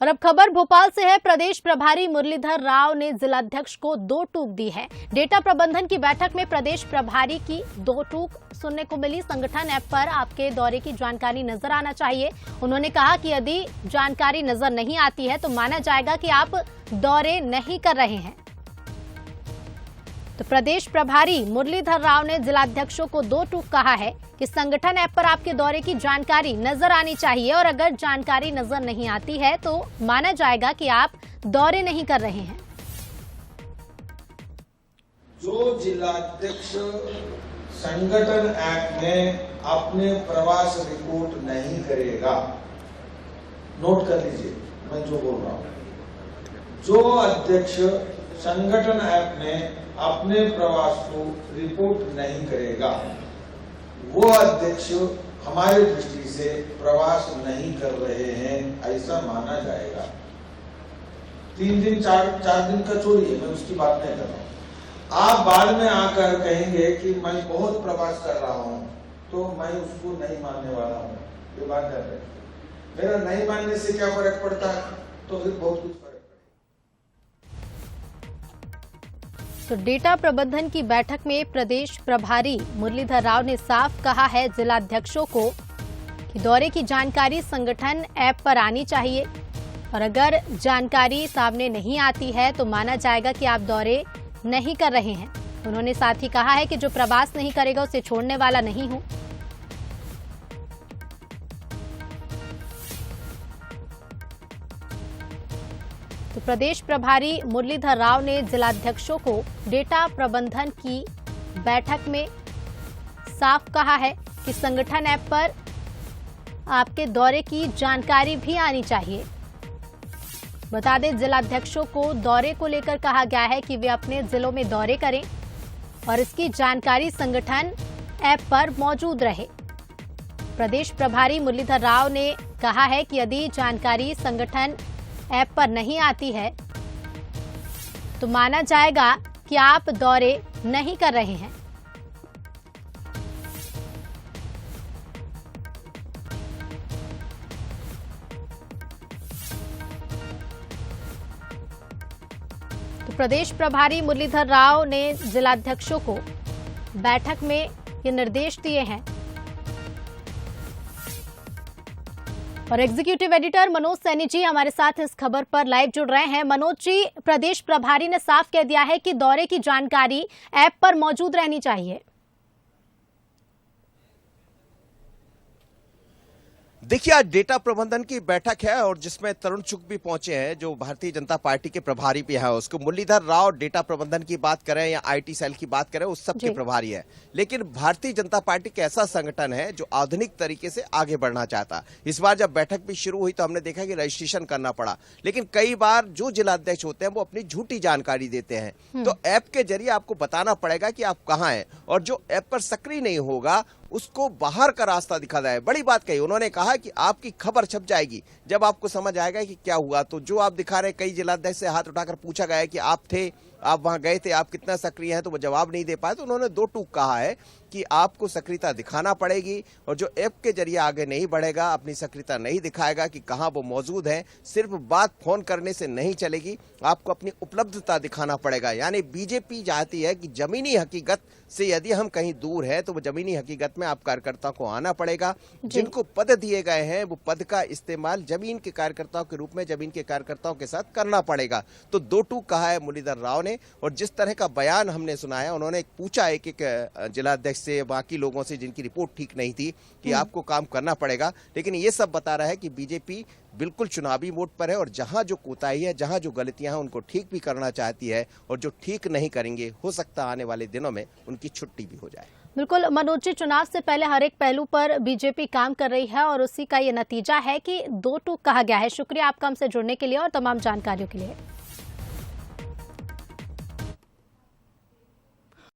और अब खबर भोपाल से है। प्रदेश प्रभारी मुरलीधर राव ने जिलाध्यक्ष को 2 टूक दी है। डेटा प्रबंधन की बैठक में प्रदेश प्रभारी की 2 टूक सुनने को मिली। संगठन ऐप पर आपके दौरे की जानकारी नजर आना चाहिए। उन्होंने कहा कि यदि जानकारी नजर नहीं आती है तो माना जाएगा कि आप दौरे नहीं कर रहे हैं। तो प्रदेश प्रभारी मुरलीधर राव ने जिलाध्यक्षों को 2 टूक कहा है कि संगठन ऐप पर आपके दौरे की जानकारी नजर आनी चाहिए और अगर जानकारी नजर नहीं आती है तो माना जाएगा कि आप दौरे नहीं कर रहे हैं। जो जिलाध्यक्ष संगठन ऐप में अपने प्रवास रिपोर्ट नहीं करेगा, नोट कर लीजिए मैं जो बोल रहा हूं। जो अध्यक्ष संगठन ऐप में अपने प्रवास को रिपोर्ट नहीं करेगा, वो अध्यक्ष हमारे दृष्टि से प्रवास नहीं कर रहे हैं, ऐसा माना जाएगा। 3 दिन 4 दिन का छोड़िए, मैं उसकी बात नहीं कर रहा हूं। आप बाद में आकर कहेंगे कि मैं बहुत प्रवास कर रहा हूं, तो मैं उसको नहीं मानने वाला हूं। ये बात कर रहे हैं। मेरा नहीं मानने से क्या फर्क पड़ता है? तो फिर बहुत कुछ फर्क। तो डेटा प्रबंधन की बैठक में प्रदेश प्रभारी मुरलीधर राव ने साफ कहा है जिलाध्यक्षों को कि दौरे की जानकारी संगठन ऐप पर आनी चाहिए और अगर जानकारी सामने नहीं आती है तो माना जाएगा कि आप दौरे नहीं कर रहे हैं। उन्होंने साथ ही कहा है कि जो प्रवास नहीं करेगा उसे छोड़ने वाला नहीं हूं। तो प्रदेश प्रभारी मुरलीधर राव ने जिलाध्यक्षों को डेटा प्रबंधन की बैठक में साफ कहा है कि संगठन ऐप पर आपके दौरे की जानकारी भी आनी चाहिए। बता दें, जिलाध्यक्षों को दौरे को लेकर कहा गया है कि वे अपने जिलों में दौरे करें और इसकी जानकारी संगठन ऐप पर मौजूद रहे। प्रदेश प्रभारी मुरलीधर राव ने कहा है कि यदि जानकारी संगठन ऐप पर नहीं आती है तो माना जाएगा कि आप दौरे नहीं कर रहे हैं। तो प्रदेश प्रभारी मुरलीधर राव ने जिलाध्यक्षों को बैठक में ये निर्देश दिए हैं और एग्जीक्यूटिव एडिटर मनोज सैनी जी हमारे साथ इस खबर पर लाइव जुड़ रहे हैं। मनोज जी, प्रदेश प्रभारी ने साफ कह दिया है कि दौरे की जानकारी ऐप पर मौजूद रहनी चाहिए। देखिए, आज डेटा प्रबंधन की बैठक है और जिसमें तरुण चुग भी पहुंचे हैं, जो भारतीय जनता पार्टी के प्रभारी भी हैं। उसको मुरलीधर राव डेटा प्रबंधन की बात करें या आईटी सेल की बात करें, उस सब के प्रभारी है। लेकिन भारतीय जनता पार्टी का ऐसा संगठन है जो आधुनिक तरीके से आगे बढ़ना चाहता। इस बार जब बैठक भी शुरू हुई तो हमने देखा कि रजिस्ट्रेशन करना पड़ा, लेकिन कई बार जो जिलाध्यक्ष होते हैं वो अपनी झूठी जानकारी देते हैं। तो ऐप के जरिए आपको बताना पड़ेगा कि आप कहाँ हैं और जो ऐप पर सक्रिय नहीं होगा उसको बाहर का रास्ता दिखा जाए। बड़ी बात कही उन्होंने, कहा कि आपकी खबर छप जाएगी जब आपको समझ आएगा कि क्या हुआ। तो जो आप दिखा रहे, कई जिलाध्यक्ष से हाथ उठाकर पूछा गया कि आप थे, आप वहां गए थे, आप कितना सक्रिय हैं, तो वो जवाब नहीं दे पाए। तो उन्होंने 2 टूक कहा है कि आपको सक्रियता दिखाना पड़ेगी और जो ऐप के जरिए आगे नहीं बढ़ेगा, अपनी सक्रियता नहीं दिखाएगा कि कहां वो मौजूद है, सिर्फ बात फोन करने से नहीं चलेगी, आपको अपनी उपलब्धता दिखाना पड़ेगा। यानी बीजेपी चाहती है कि जमीनी हकीकत से यदि हम कहीं दूर है तो वो जमीनी हकीकत में आप कार्यकर्ता को आना पड़ेगा। जिनको पद दिए गए हैं वो पद का इस्तेमाल जमीन के कार्यकर्ताओं के रूप में जमीन के कार्यकर्ताओं के साथ करना पड़ेगा। तो 2 टूक कहा है मुरलीधर राव ने और जिस तरह का बयान हमने सुना है, उन्होंने पूछा एक जिलाध्यक्ष से, बाकी लोगों से जिनकी रिपोर्ट ठीक नहीं थी, कि आपको काम करना पड़ेगा। लेकिन ये सब बता रहा है कि बीजेपी बिल्कुल चुनावी मोड पर है और जहां जो कोताही है, जहां जो गलतियां हैं, उनको ठीक भी करना चाहती है और जो ठीक नहीं करेंगे हो सकता आने वाले दिनों में उनकी छुट्टी भी हो जाए। बिल्कुल मनोज जी, चुनाव से पहले हर एक पहलू पर बीजेपी काम कर रही है और उसी का ये नतीजा है कि 2 टूक कहा गया है। शुक्रिया आपका हमसे जुड़ने के लिए और तमाम जानकारियों के लिए।